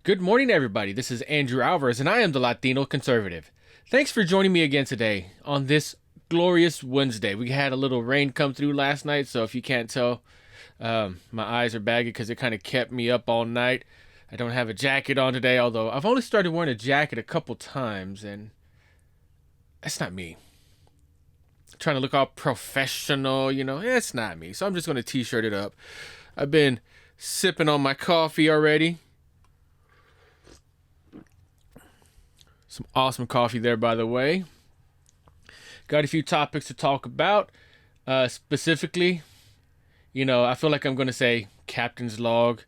Good morning, everybody. This is Andrew Alvarez, and I am the Latino Conservative. Thanks for joining me again today on this glorious Wednesday. We had a little rain come through last night, so if you can't tell, my eyes are baggy because it kind of kept me up all night. I don't have a jacket on today, although I've only started wearing a jacket a couple times, and that's not me. Trying to look all professional, it's not me. So I'm just going to t-shirt it up. I've been sipping on my coffee already. Some awesome coffee there, by the way. Got a few topics to talk about. Specifically, I feel like I'm going to say Captain's Log,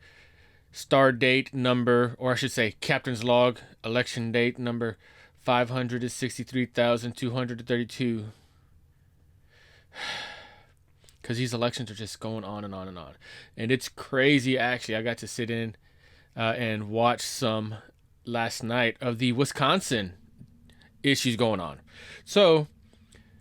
star date number, or I should say Captain's Log, election date number 563,232. Because these elections are just going on and on and on. And it's crazy, actually. I got to sit in and watch some last night of the Wisconsin issues going on. So,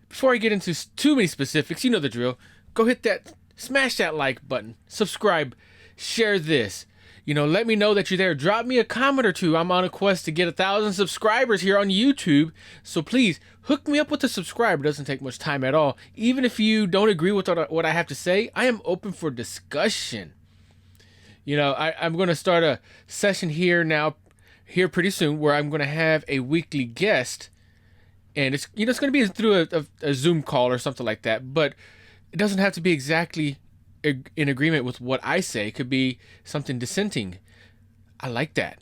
before I get into too many specifics, you know the drill. Go hit that, smash that like button, subscribe, share this. Let me know that you're there. Drop me a comment or two. I'm on a quest to get 1,000 subscribers here on YouTube. So please, hook me up with a subscribe. It doesn't take much time at all. Even if you don't agree with what I have to say, I am open for discussion. I'm going to start a session here pretty soon, where I'm going to have a weekly guest. And it's going to be through a Zoom call or something like that. But it doesn't have to be exactly in agreement with what I say. It could be something dissenting. I like that.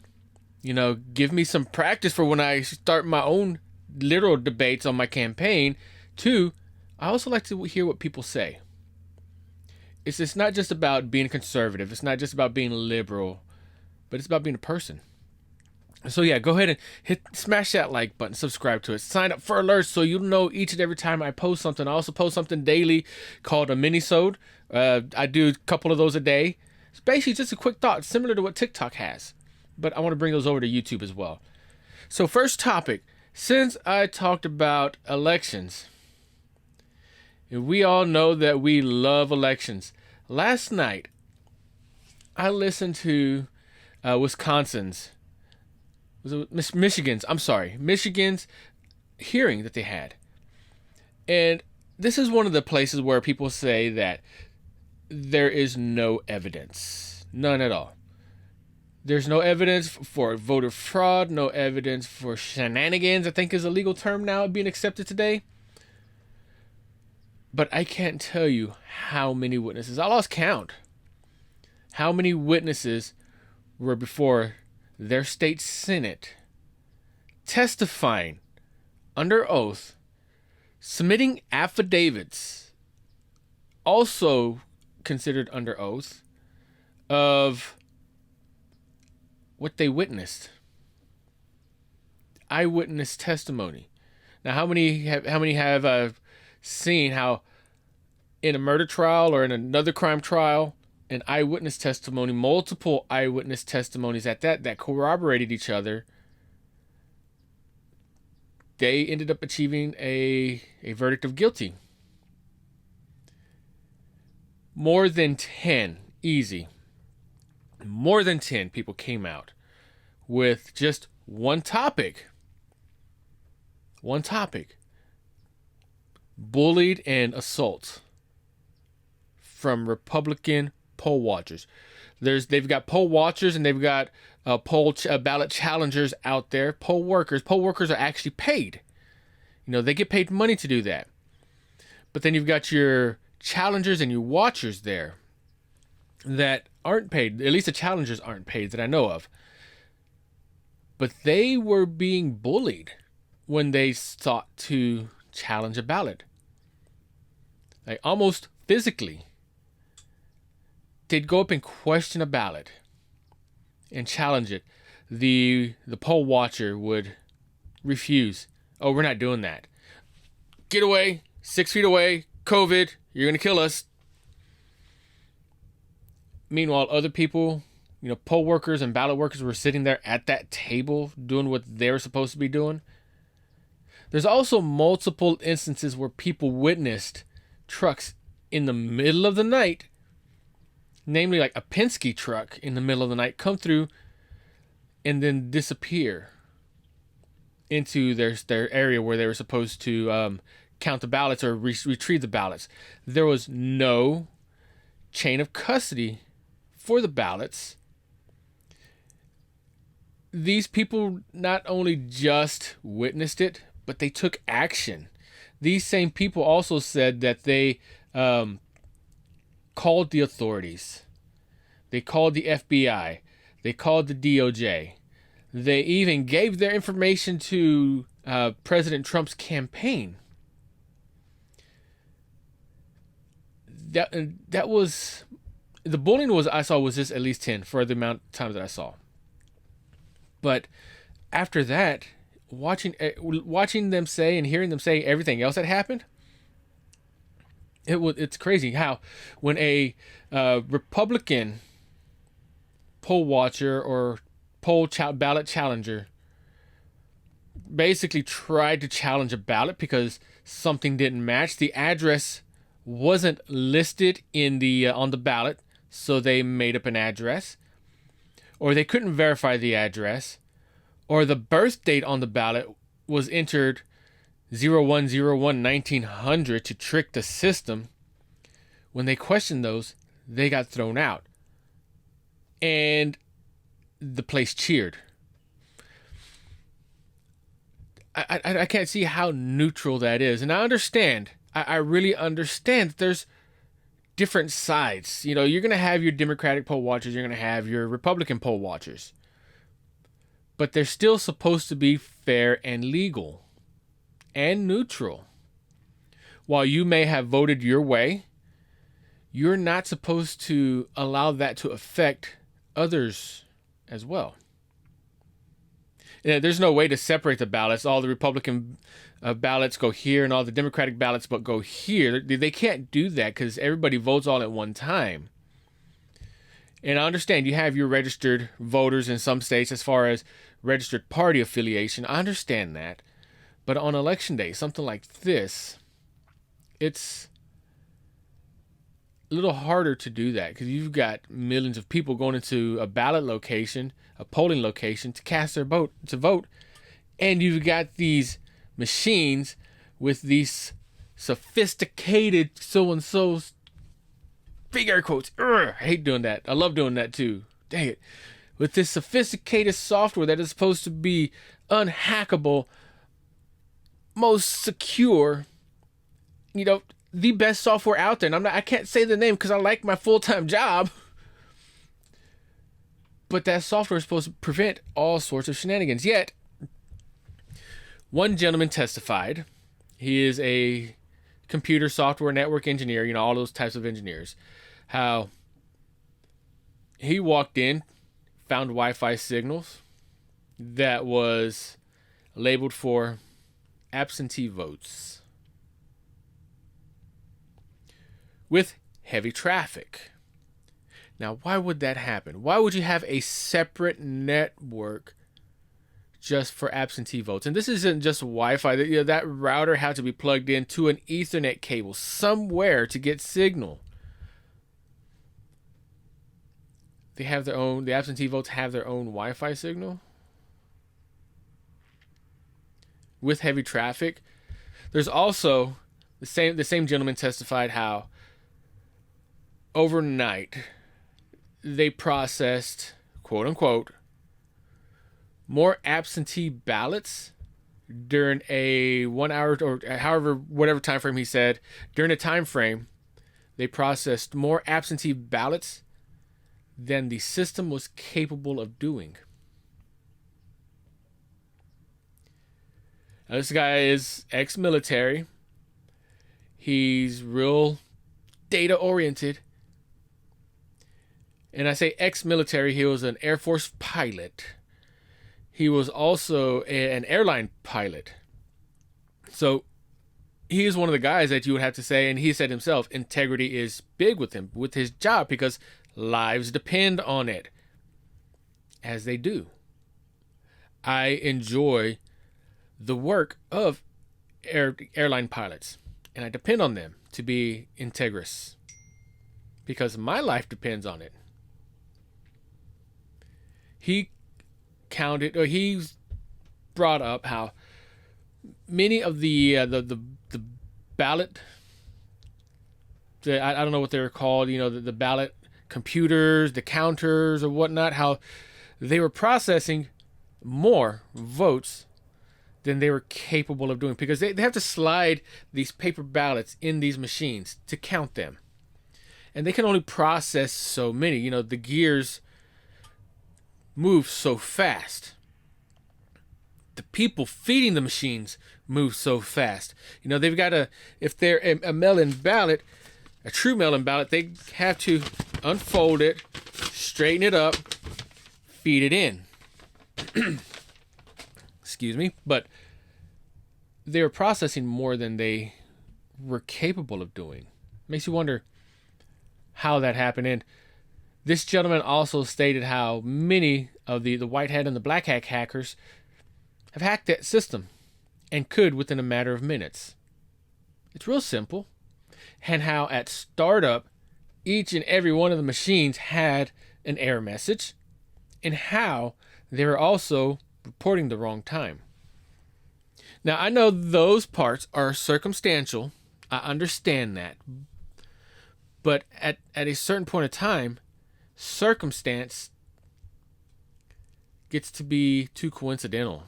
Give me some practice for when I start my own literal debates on my campaign. Two, I also like to hear what people say. It's not just about being conservative. It's not just about being liberal, but it's about being a person. So yeah, go ahead and smash that like button, subscribe to it, sign up for alerts so you'll know each and every time I post something. I also post something daily called a mini-sode. I do a couple of those a day. It's basically just a quick thought, similar to what TikTok has, but I want to bring those over to YouTube as well. So first topic, since I talked about elections, we all know that we love elections. Last night, I listened to Michigan's hearing that they had. And this is one of the places where people say that there is no evidence. None at all. There's no evidence for voter fraud, no evidence for shenanigans, I think is a legal term now being accepted today. But I can't tell you how many witnesses. I lost count. How many witnesses were before their state senate testifying under oath, submitting affidavits, also considered under oath, of what they witnessed. Eyewitness testimony. Now, how many have seen how in a murder trial or in another crime trial, an eyewitness testimony, multiple eyewitness testimonies at that corroborated each other, they ended up achieving a verdict of guilty? More than 10, easy. More than 10 people came out with just one topic. One topic. Bullied and assault from Republican poll watchers. They've got poll watchers and they've got ballot challengers out there. Poll workers. Poll workers are actually paid. They get paid money to do that. But then you've got your challengers and your watchers there that aren't paid. At least the challengers aren't paid that I know of. But they were being bullied when they sought to challenge a ballot. Like almost physically. They'd go up and question a ballot and challenge it. The poll watcher would refuse. Oh, we're not doing that. Get away. 6 feet away. COVID. You're going to kill us. Meanwhile, other people, poll workers and ballot workers were sitting there at that table doing what they were supposed to be doing. There's also multiple instances where people witnessed trucks in the middle of the night, namely like a Penske truck in the middle of the night, come through and then disappear into their area where they were supposed to count the ballots or retrieve the ballots. There was no chain of custody for the ballots. These people not only just witnessed it, but they took action. These same people also said that they called the authorities. They called the FBI. They called the DOJ. They even gave their information to President Trump's campaign. That was the bullying I saw was just at least 10 for the amount of time that I saw. But after that, watching them say and hearing them say everything else that happened, it's crazy how when a Republican poll watcher or ballot challenger basically tried to challenge a ballot because something didn't match, the address wasn't listed in the on the ballot, so they made up an address, or they couldn't verify the address, or the birth date on the ballot was entered 01/01/1900 to trick the system. When they questioned those, they got thrown out, and the place cheered. I can't see how neutral that is, and I understand. I really understand that there's different sides. You know, you're going to have your Democratic poll watchers, you're going to have your Republican poll watchers. But they're still supposed to be fair and legal and neutral. While you may have voted your way, you're not supposed to allow that to affect others as well. Yeah, there's no way to separate the ballots. All the Republican ballots go here and all the Democratic ballots but go here. They can't do that because everybody votes all at one time. And I understand you have your registered voters in some states as far as registered party affiliation. I understand that. But on election day, something like this, it's a little harder to do that because you've got millions of people going into a ballot location, a polling location to cast their vote, and you've got these machines with these sophisticated so-and-so's, big air quotes. I hate doing that. I love doing that too. Dang it. With this sophisticated software that is supposed to be unhackable, most secure, the best software out there. And I can't say the name because I like my full-time job. But that software is supposed to prevent all sorts of shenanigans. Yet, one gentleman testified. He is a computer software network engineer, all those types of engineers. How he walked in, found Wi-Fi signals that was labeled for absentee votes with heavy traffic. Now, why would that happen? Why would you have a separate network just for absentee votes? And this isn't just Wi-Fi. That router had to be plugged into an Ethernet cable somewhere to get signal. The absentee votes have their own Wi-Fi signal with heavy traffic. There's also the same gentleman testified how overnight they processed, quote unquote, more absentee ballots during a 1 hour or whatever time frame he said. During a time frame, they processed more absentee ballots than the system was capable of doing. Now, this guy is ex-military. He's real data oriented. And I say ex-military, he was an Air Force pilot. He was also an airline pilot. So he is one of the guys that you would have to say, and he said himself, integrity is big with him, with his job, because lives depend on it, as they do. I enjoy the work of airline pilots, and I depend on them to be integrous because my life depends on it. He counted, or he's brought up how many of the ballot, I don't know what they're called, the ballot computers, the counters or whatnot, how they were processing more votes than they were capable of doing, because they have to slide these paper ballots in these machines to count them. And they can only process so many. The gears move so fast. The people feeding the machines move so fast. They've got to, if they're a mail-in ballot, a true mail-in ballot, they have to unfold it, straighten it up, feed it in. Excuse me. But they were processing more than they were capable of doing. Makes you wonder how that happened. And this gentleman also stated how many of the white hat and the black hat hackers have hacked that system and could within a matter of minutes. It's real simple. And how at startup, each and every one of the machines had an error message, and how they were also reporting the wrong time. Now, I know those parts are circumstantial. I understand that. But at a certain point in time, circumstance gets to be too coincidental.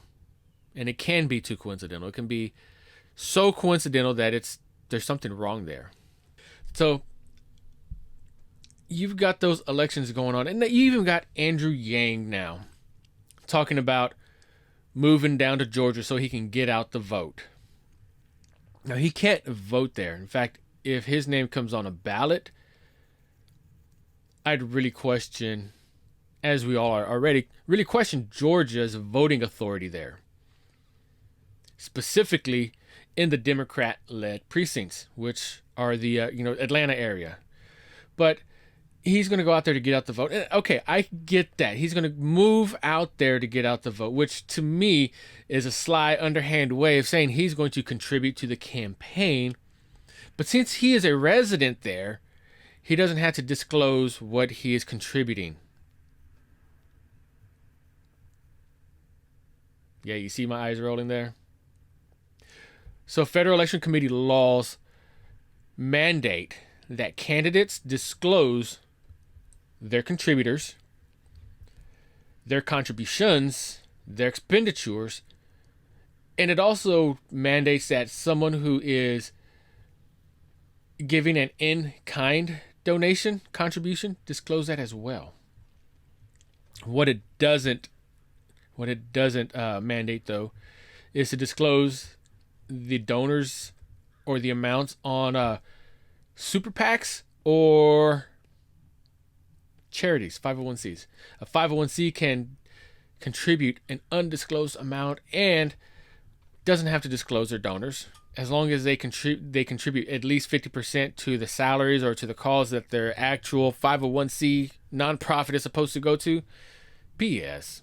And it can be too coincidental. It can be so coincidental that there's something wrong there. So you've got those elections going on. And you even got Andrew Yang now talking about moving down to Georgia so he can get out the vote. Now, he can't vote there. In fact, if his name comes on a ballot, I'd really question, as we all are already, really question Georgia's voting authority there. Specifically in the Democrat-led precincts, which are the Atlanta area. But he's going to go out there to get out the vote. And, okay, I get that. He's going to move out there to get out the vote, which to me is a sly, underhand way of saying he's going to contribute to the campaign. But since he is a resident there, he doesn't have to disclose what he is contributing. Yeah, you see my eyes rolling there? So Federal Election Committee laws mandate that candidates disclose their contributors, their contributions, their expenditures, and it also mandates that someone who is giving an in-kind donation, contribution, disclose that as well. What it doesn't mandate, though, is to disclose the donors or the amounts on super PACs or charities, 501c. A 501c can contribute an undisclosed amount and doesn't have to disclose their donors as long as they contribute at least 50% to the salaries or to the cause that their actual 501c nonprofit is supposed to go to. BS.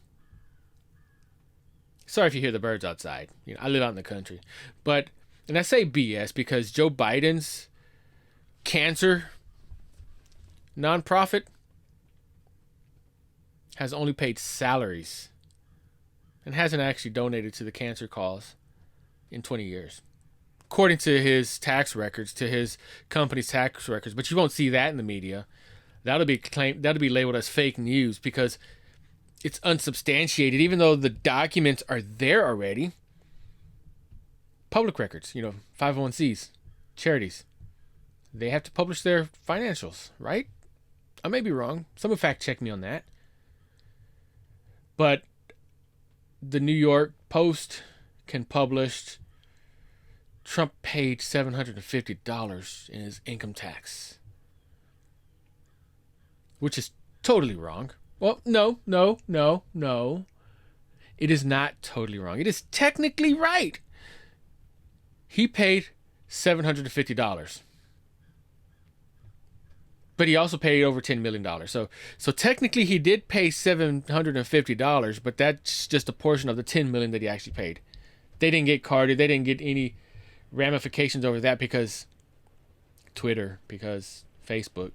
Sorry if you hear the birds outside. I live out in the country. And I say BS because Joe Biden's cancer nonprofit has only paid salaries and hasn't actually donated to the cancer cause in 20 years. According to his tax records, to his company's tax records. But you won't see that in the media. That'll be labeled as fake news because it's unsubstantiated, even though the documents are there already. Public records, 501cs, charities, they have to publish their financials, right? I may be wrong. Someone fact check me on that. But the New York Post can publish Trump paid $750 in his income tax, which is totally wrong. Well, no. It is not totally wrong. It is technically right. He paid $750. But he also paid over $10 million. So technically he did pay $750, but that's just a portion of the $10 million that he actually paid. They didn't get carded. They didn't get any ramifications over that because Twitter, because Facebook.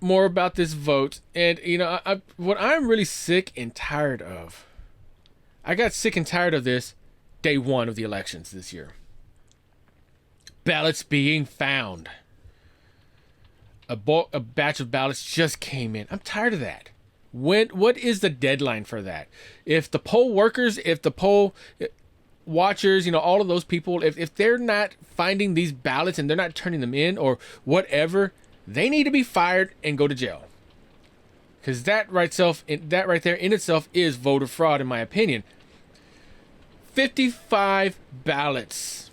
more about this vote. And, what I'm really sick and tired of, I got sick and tired of this day one of the elections this year. Ballots being found. A batch of ballots just came in. I'm tired of that. What is the deadline for that? If the poll workers, if the poll watchers, all of those people, if they're not finding these ballots and they're not turning them in or whatever, they need to be fired and go to jail. Because that right there in itself is voter fraud, in my opinion. 55 ballots,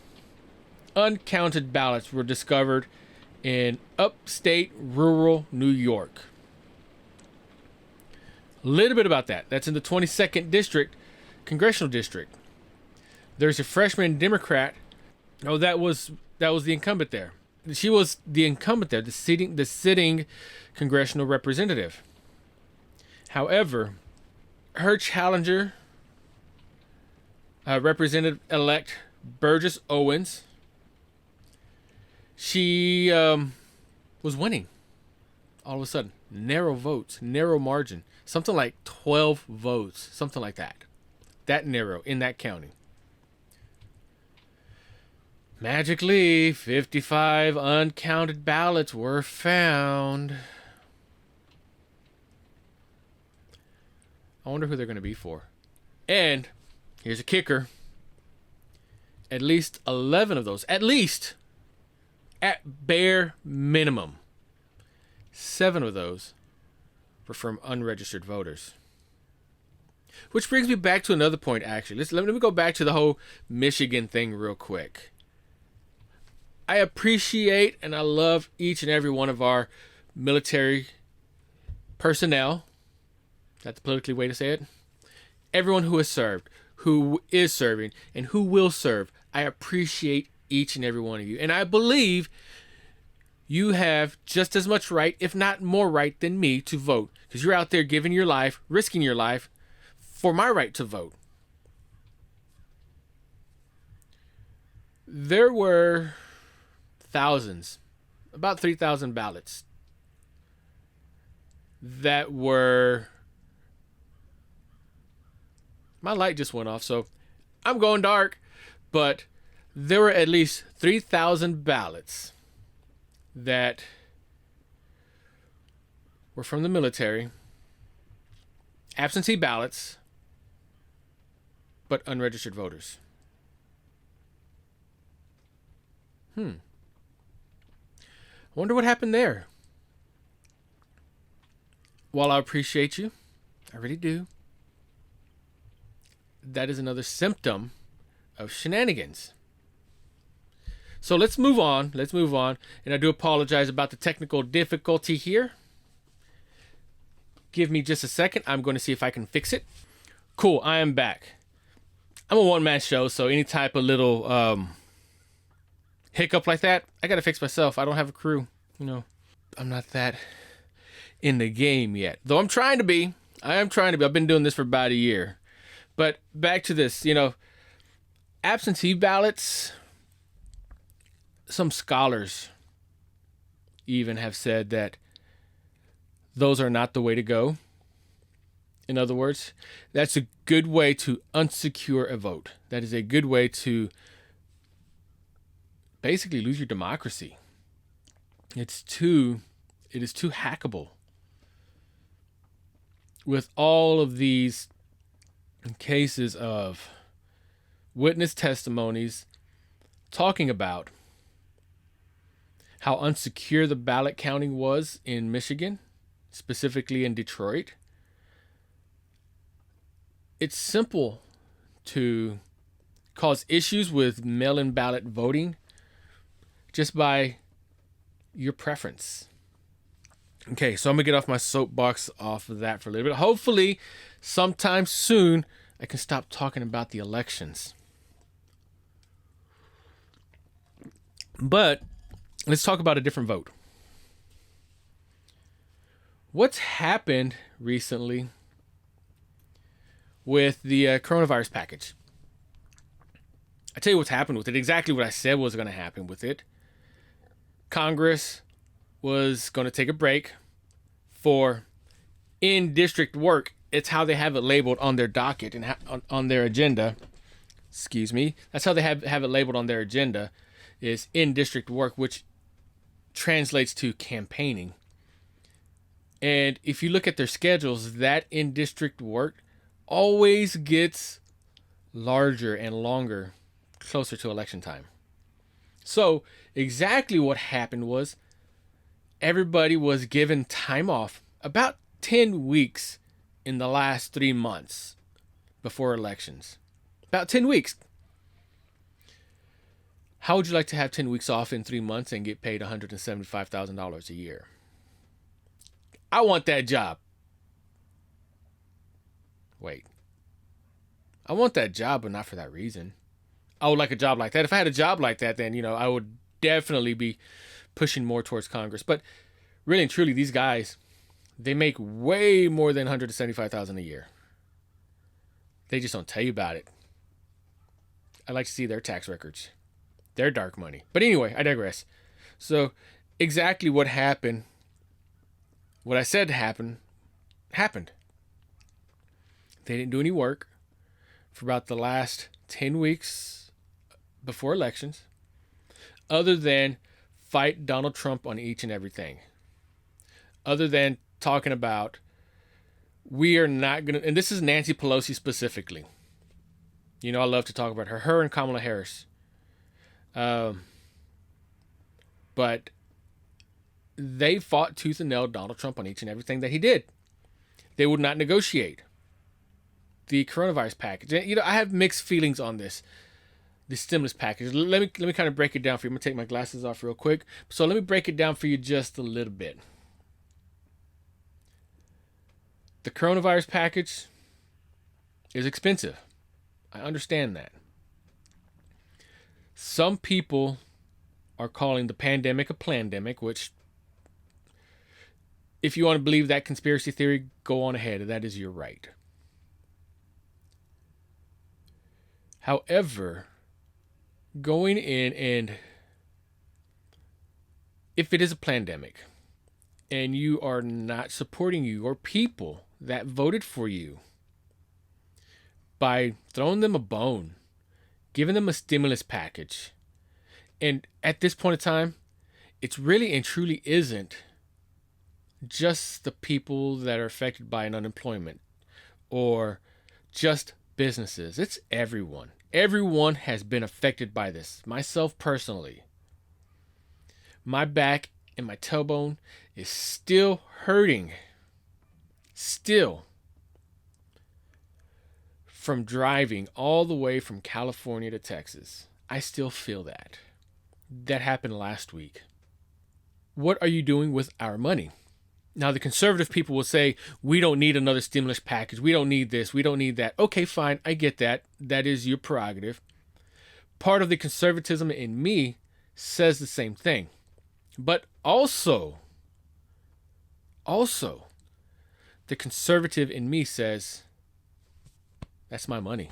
uncounted ballots, were discovered in upstate rural New York. A little bit about that. That's in the 22nd district, congressional district. There's a freshman Democrat. Oh, that was the incumbent there. She was the incumbent there, the sitting congressional representative. However, her challenger, Representative-elect Burgess Owens, she was winning all of a sudden. Narrow votes, narrow margin. Something like 12 votes, something like that. That narrow in that county. Magically, 55 uncounted ballots were found. I wonder who they're going to be for. And here's a kicker. At least 11 of those, at bare minimum, 7 of those were from unregistered voters. Which brings me back to another point, actually. Let me go back to the whole Michigan thing real quick. I appreciate and I love each and every one of our military personnel. That's the politically way to say it. Everyone who has served, who is serving, and who will serve. I appreciate each and every one of you. And I believe you have just as much right, if not more right than me, to vote. Because you're out there giving your life, risking your life for my right to vote. There were thousands, about 3,000 ballots that were... My light just went off, so I'm going dark. But there were at least 3,000 ballots that were from the military, absentee ballots, but unregistered voters. I wonder what happened there. While I appreciate you, I really do, that is another symptom of shenanigans. So let's move on. And I do apologize about the technical difficulty here. Give me just a second. I'm going to see if I can fix it. Cool, I am back. I'm a one-man show, so any type of little hiccup like that, I got to fix myself. I don't have a crew. I'm not that in the game yet. Though I'm trying to be. I am trying to be. I've been doing this for about a year. But back to this, absentee ballots, some scholars even have said that those are not the way to go. In other words, that's a good way to unsecure a vote. That is a good way to basically lose your democracy. It is too hackable. With all of these cases of witness testimonies talking about how unsecure the ballot counting was in Michigan, specifically in Detroit, it's simple to cause issues with mail-in ballot voting just by your preference. Okay, so I'm going to get off my soapbox off of that for a little bit. Hopefully, sometime soon, I can stop talking about the elections. But let's talk about a different vote. What's happened recently with the coronavirus package? I tell you what's happened with it. Exactly what I said was going to happen with it. Congress was going to take a break for in-district work, it's how they have it labeled on their docket and on their agenda. Excuse me. That's how they have it labeled on their agenda, is in-district work, which translates to campaigning. And if you look at their schedules, that in-district work always gets larger and longer closer to election time. So exactly what happened was everybody was given time off about 10 weeks in the last 3 months before elections. About 10 weeks. How would you like to have 10 weeks off in 3 months and get paid $175,000 a year? I want that job. Wait. I want that job, but not for that reason. I would like a job like that. If I had a job like that, then, I would definitely be pushing more towards Congress. But really and truly, these guys, they make way more than $175,000 a year. They just don't tell you about it. I'd like to see their tax records. Their dark money. But anyway, I digress. So exactly what happened, what I said happened. They didn't do any work for about the last 10 weeks before elections, other than fight Donald Trump on each and everything. Other than talking about, we are not going to, and this is Nancy Pelosi specifically. I love to talk about her and Kamala Harris. But they fought tooth and nail Donald Trump on each and everything that he did. They would not negotiate the coronavirus package. I have mixed feelings on this stimulus package. Let me kind of break it down for you. I'm gonna take my glasses off real quick. So let me break it down for you just a little bit. The coronavirus package is expensive. I understand that. Some people are calling the pandemic a plandemic, which, if you want to believe that conspiracy theory, go on ahead. That is your right. However, going in and if it is a plandemic and you are not supporting your people that voted for you by throwing them a bone, giving them a stimulus package, and at this point in time, it's really and truly isn't just the people that are affected by an unemployment or just businesses. It's everyone. Everyone has been affected by this. Myself personally. My back and my tailbone is still hurting. Still. From driving all the way from California to Texas. I still feel that. That happened last week. What are you doing with our money? Now, the conservative people will say, we don't need another stimulus package. We don't need this. We don't need that. Okay, fine. I get that. That is your prerogative. Part of the conservatism in me says the same thing. But also, the conservative in me says, that's my money.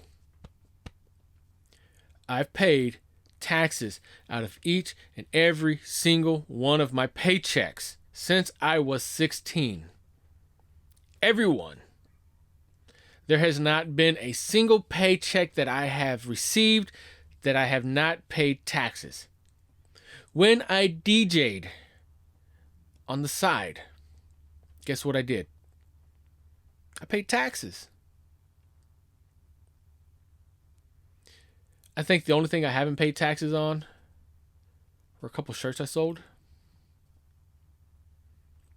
I've paid taxes out of each and every single one of my paychecks since I was 16. Everyone. There has not been a single paycheck that I have received that I have not paid taxes. When I DJ'd on the side, guess what I did? I paid taxes. I think the only thing I haven't paid taxes on were a couple shirts I sold.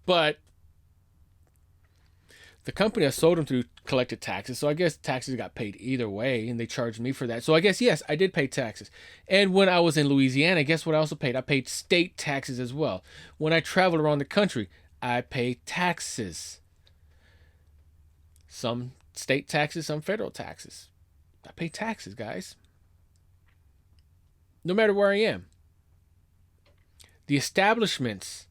But the company I sold them through collected taxes, so I guess taxes got paid either way, and they charged me for that. So I guess, yes, I did pay taxes. And when I was in Louisiana, guess what I also paid? I paid state taxes as well. When I traveled around the country, I paid taxes. Some state taxes, some federal taxes. I pay taxes, guys. No matter where I am. The establishments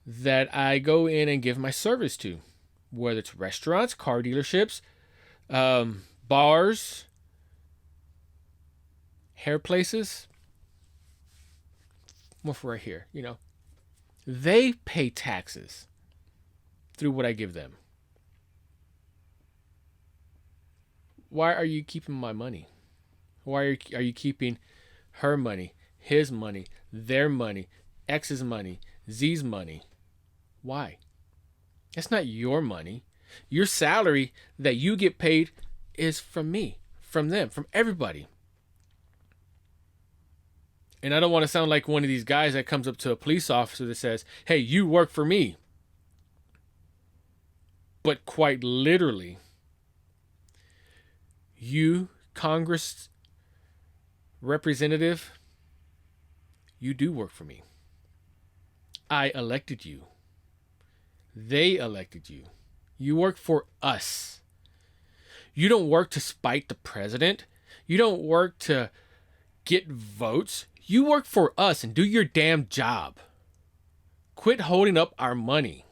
that I go in and give my service to, whether it's restaurants, car dealerships, bars, hair places, more for right here, they pay taxes. through what I give them. Why are you keeping my money? Why are you keeping her money, his money, their money, X's money, Z's money? Why? That's not your money. Your salary that you get paid is from me, from them, from everybody. And I don't want to sound like one of these guys that comes up to a police officer that says, hey, you work for me. But quite literally, you, Congress representative, you do work for me. I elected you. They elected you. You work for us. You don't work to spite the president. You don't work to get votes. You work for us and do your damn job. Quit holding up our money.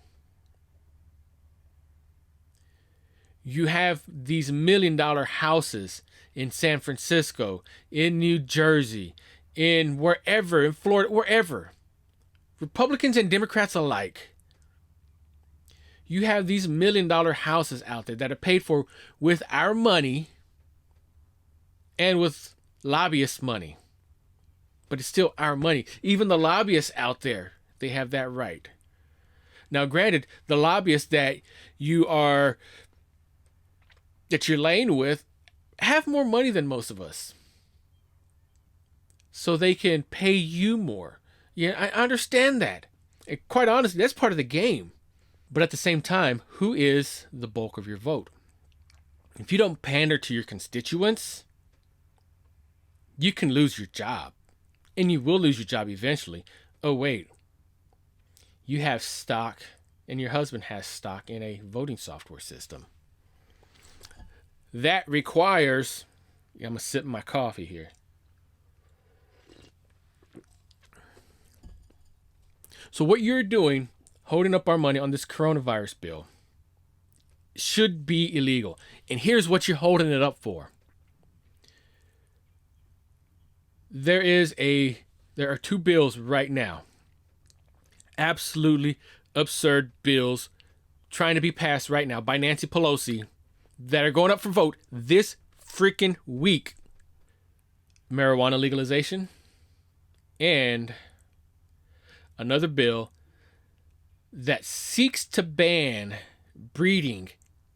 You have these $1 million houses in San Francisco, in New Jersey, in wherever, in Florida, wherever. Republicans and Democrats alike. You have these $1 million houses out there that are paid for with our money and with lobbyists' money. But it's still our money. Even the lobbyists out there, they have that right. Now, granted, the lobbyists that you're laying with have more money than most of us. So they can pay you more. Yeah, I understand that. And quite honestly, that's part of the game. But at the same time, who is the bulk of your vote? If you don't pander to your constituents, you can lose your job. And you will lose your job eventually. Oh, wait. You have stock, and your husband has stock in a voting software system. That requires... I'm going to sip my coffee here. So what you're doing, holding up our money on this coronavirus bill, should be illegal. And here's what you're holding it up for. There are 2 bills right now. Absolutely absurd bills trying to be passed right now by Nancy Pelosi that are going up for vote this freaking week. Marijuana legalization and another bill that seeks to ban breeding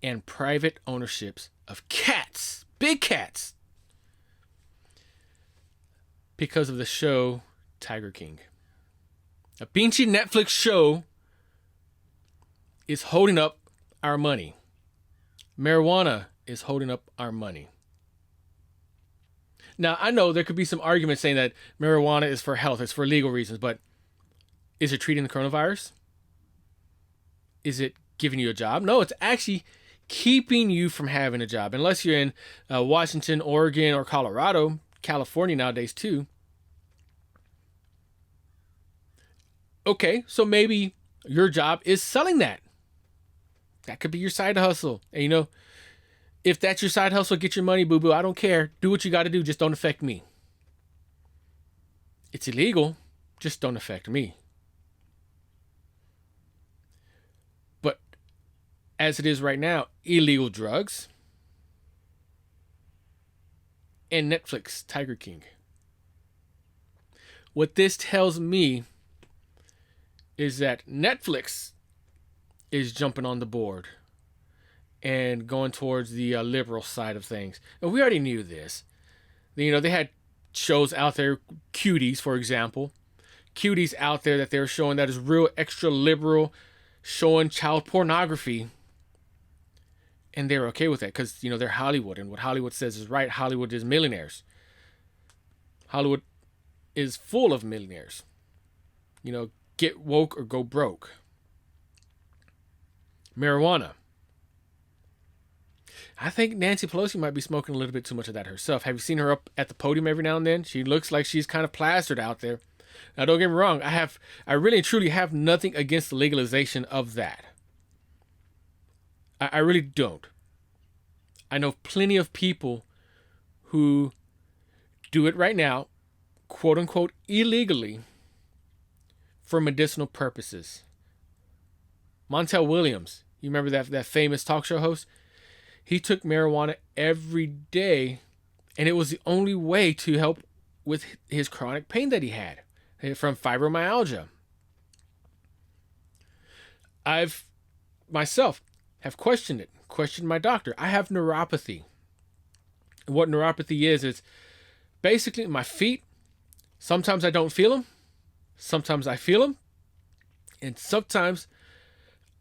and private ownerships of cats, big cats, because of the show Tiger King. A pinchy Netflix show is holding up our money. Marijuana is holding up our money. Now, I know there could be some arguments saying that marijuana is for health, it's for legal reasons, but is it treating the coronavirus? Is it giving you a job? No, it's actually keeping you from having a job. Unless you're in Washington, Oregon, or Colorado, California nowadays too. Okay, so maybe your job is selling that. That could be your side hustle. And if that's your side hustle, get your money, boo-boo. I don't care. Do what you got to do. Just don't affect me. It's illegal. Just don't affect me. But as it is right now, illegal drugs and Netflix, Tiger King. What this tells me is that Netflix is jumping on the board and going towards the liberal side of things. And we already knew this. They had shows out there, Cuties, for example. Cuties out there that they're showing that is real extra liberal, showing child pornography. And they're okay with that because, they're Hollywood. And what Hollywood says is right. Hollywood is millionaires. Hollywood is full of millionaires. Get woke or go broke. Marijuana. I think Nancy Pelosi might be smoking a little bit too much of that herself. Have you seen her up at the podium every now and then? She looks like she's kind of plastered out there. Now, don't get me wrong. I really and truly have nothing against the legalization of that. I really don't. I know plenty of people who do it right now, quote unquote, illegally for medicinal purposes. Montel Williams, you remember that famous talk show host? He took marijuana every day, and it was the only way to help with his chronic pain that he had from fibromyalgia. I've myself have questioned my doctor. I have neuropathy. What neuropathy is basically my feet. Sometimes I don't feel them. Sometimes I feel them. And sometimes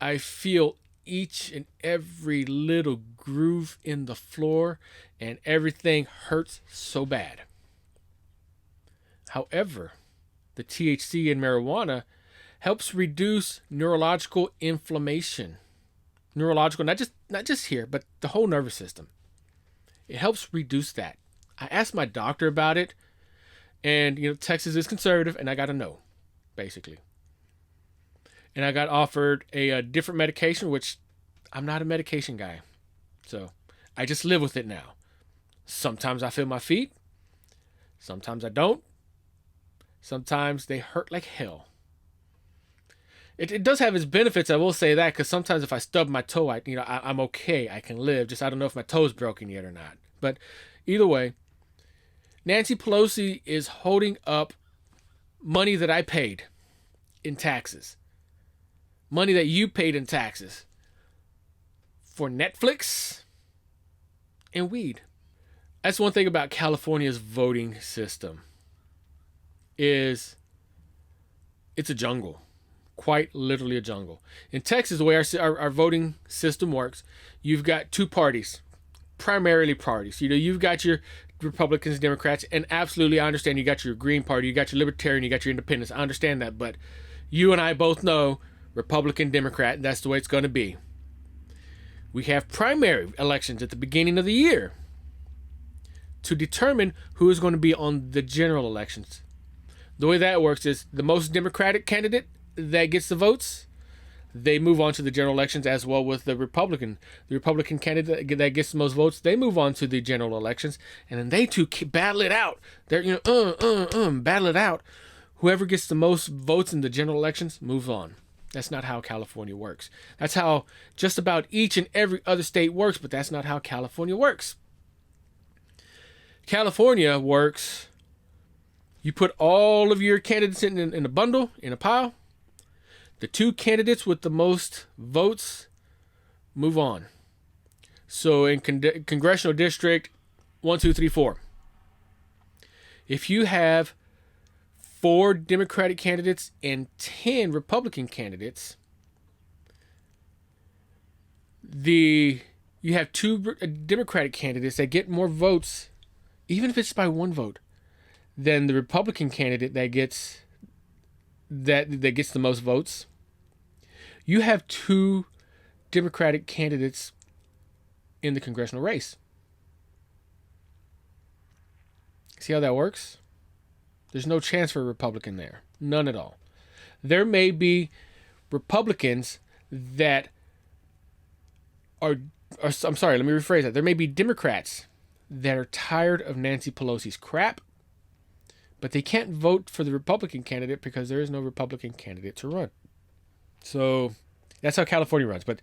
I feel each and every little groove in the floor, and everything hurts so bad. However, the THC in marijuana helps reduce neurological inflammation. Neurological, not just here, but the whole nervous system. It helps reduce that. I asked my doctor about it, and Texas is conservative, and I got a no, basically. And I got offered a different medication, which I'm not a medication guy. So I just live with it now. Sometimes I feel my feet. Sometimes I don't. Sometimes they hurt like hell. It does have its benefits, I will say that, because sometimes if I stub my toe, I'm okay. I can live. Just I don't know if my toe's broken yet or not. But either way, Nancy Pelosi is holding up money that I paid in taxes. Money that you paid in taxes for Netflix and weed. That's one thing about California's voting system is it's a jungle. Quite literally a jungle. In Texas, the way our voting system works, you've got two parties, primarily parties. You've got your Republicans, Democrats, and absolutely I understand you got your Green Party, you got your Libertarian, you got your Independents. I understand that, but you and I both know Republican, Democrat, and that's the way it's going to be. We have primary elections at the beginning of the year to determine who is going to be on the general elections. The way that works is the most Democratic candidate that gets the votes, they move on to the general elections, as well with the Republican. The Republican candidate that gets the most votes, they move on to the general elections, and then they two battle it out. They're battle it out. Whoever gets the most votes in the general elections moves on. That's not how California works. That's how just about each and every other state works, but that's not how California works. California works, you put all of your candidates in a bundle, in a pile. The two candidates with the most votes move on. So in congressional district 1, 2, 3, 4, if you have 4 Democratic candidates and 10 Republican candidates, you have 2 Democratic candidates that get more votes, even if it's by 1 vote, than the Republican candidate that gets the most votes. You have 2 Democratic candidates in the congressional race. See how that works? There's no chance for a Republican there. None at all. There may be Republicans that I'm sorry, let me rephrase that. There may be Democrats that are tired of Nancy Pelosi's crap, but they can't vote for the Republican candidate because there is no Republican candidate to run. So that's how California runs. But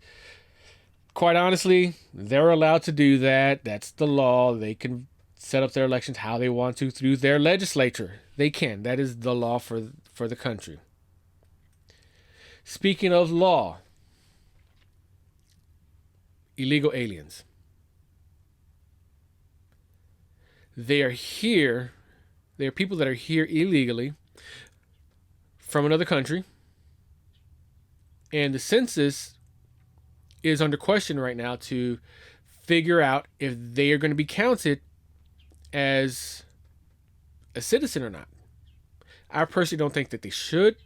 quite honestly, they're allowed to do that. That's the law. They can set up their elections how they want to through their legislature. They can. That is the law for the country. Speaking of law, illegal aliens. They are here. They are people that are here illegally from another country. And the census is under question right now to figure out if they are going to be counted as a citizen or not. I personally don't think that they should.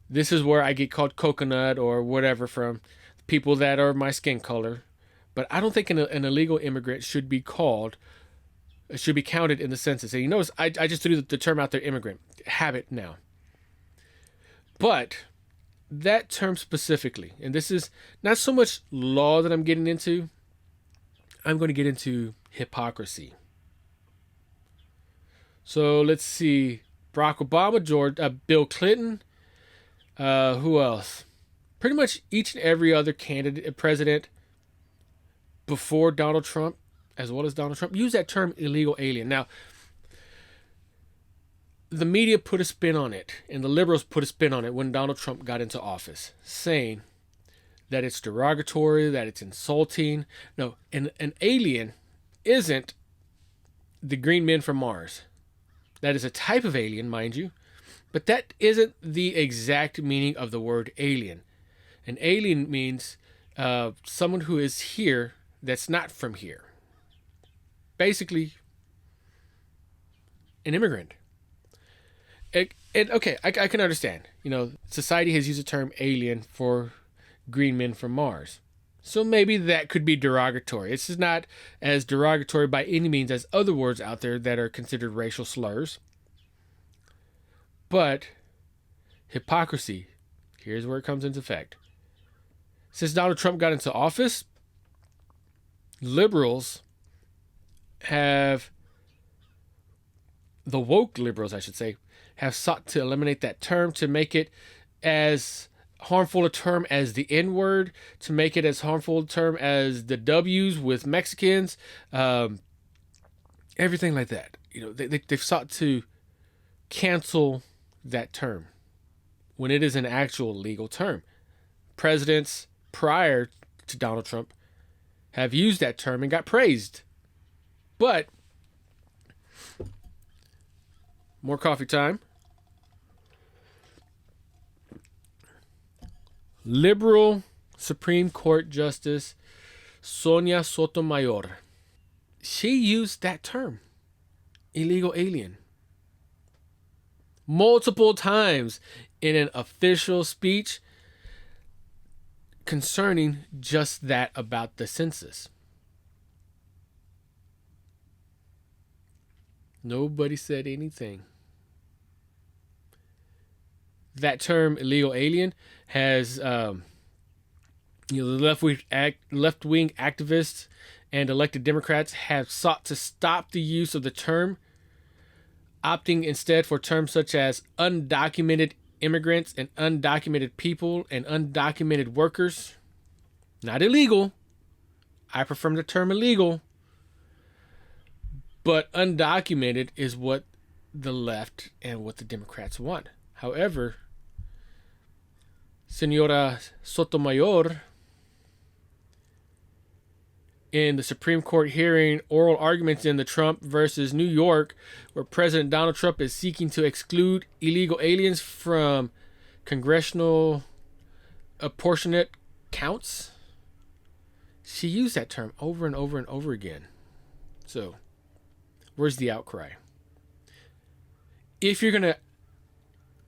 This is where I get called coconut or whatever from people that are my skin color. But I don't think an illegal immigrant should be counted in the census. And you notice I just threw the term out there, immigrant. Have it now. But that term specifically, and this is not so much law that I'm getting into, I'm going to get into hypocrisy. So let's see. Barack Obama, Bill Clinton, Who else? Pretty much each and every other candidate, president before Donald Trump, as well as Donald Trump, use that term illegal alien. Now, the media put a spin on it, and the liberals put a spin on it when Donald Trump got into office, saying that it's derogatory, that it's insulting. No, an alien isn't the green men from Mars. That is a type of alien, mind you, but that isn't the exact meaning of the word alien. An alien means someone who is here that's not from here. Basically, an immigrant. Okay, I can understand. You know, society has used the term alien for green men from Mars. So maybe that could be derogatory. It's just not as derogatory by any means as other words out there that are considered racial slurs. But hypocrisy, here's where it comes into effect. Since Donald Trump got into office, liberals have, the woke liberals, I should say, have sought to eliminate that term, to make it as harmful a term as the N-word, to make it as harmful a term as the W's with Mexicans, everything like that. You know, they've sought to cancel that term when it is an actual legal term. Presidents prior to Donald Trump have used that term and got praised. But more coffee time. Liberal Supreme Court Justice Sonia Sotomayor, she used that term, illegal alien, multiple times in an official speech concerning just that about the census. Nobody said anything. That term, illegal alien, has the left-wing activists and elected Democrats have sought to stop the use of the term, opting instead for terms such as undocumented immigrants and undocumented people and undocumented workers. Not illegal. I prefer the term illegal. But undocumented is what the left and what the Democrats want. However, Senora Sotomayor, in the Supreme Court hearing oral arguments in the Trump versus New York, where President Donald Trump is seeking to exclude illegal aliens from congressional apportionate counts, she used that term over and over and over again. So, where's the outcry? If you're going to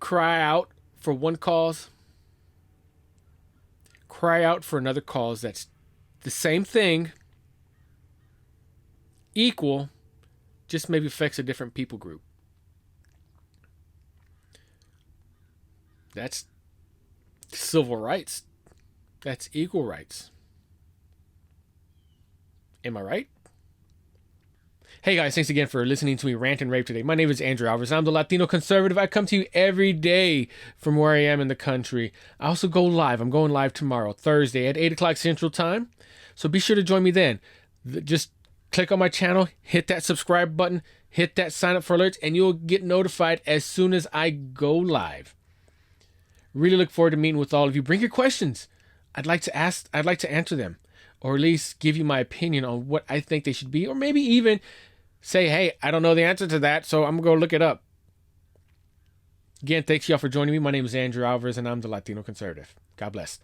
cry out for one cause, cry out for another cause that's the same thing, equal, just maybe affects a different people group. That's civil rights. That's equal rights. Am I right? Hey guys, thanks again for listening to me rant and rave today. My name is Andrew Alvarez. I'm the Latino Conservative. I come to you every day from where I am in the country. I also go live. I'm going live tomorrow, Thursday at 8 o'clock Central Time. So be sure to join me then. Just click on my channel, hit that subscribe button, hit that sign up for alerts, and you'll get notified as soon as I go live. Really look forward to meeting with all of you. Bring your questions. I'd like to answer them, or at least give you my opinion on what I think they should be, or maybe even say, hey, I don't know the answer to that, so I'm going to go look it up. Again, thanks y'all for joining me. My name is Andrew Alvarez, and I'm the Latino Conservative. God bless.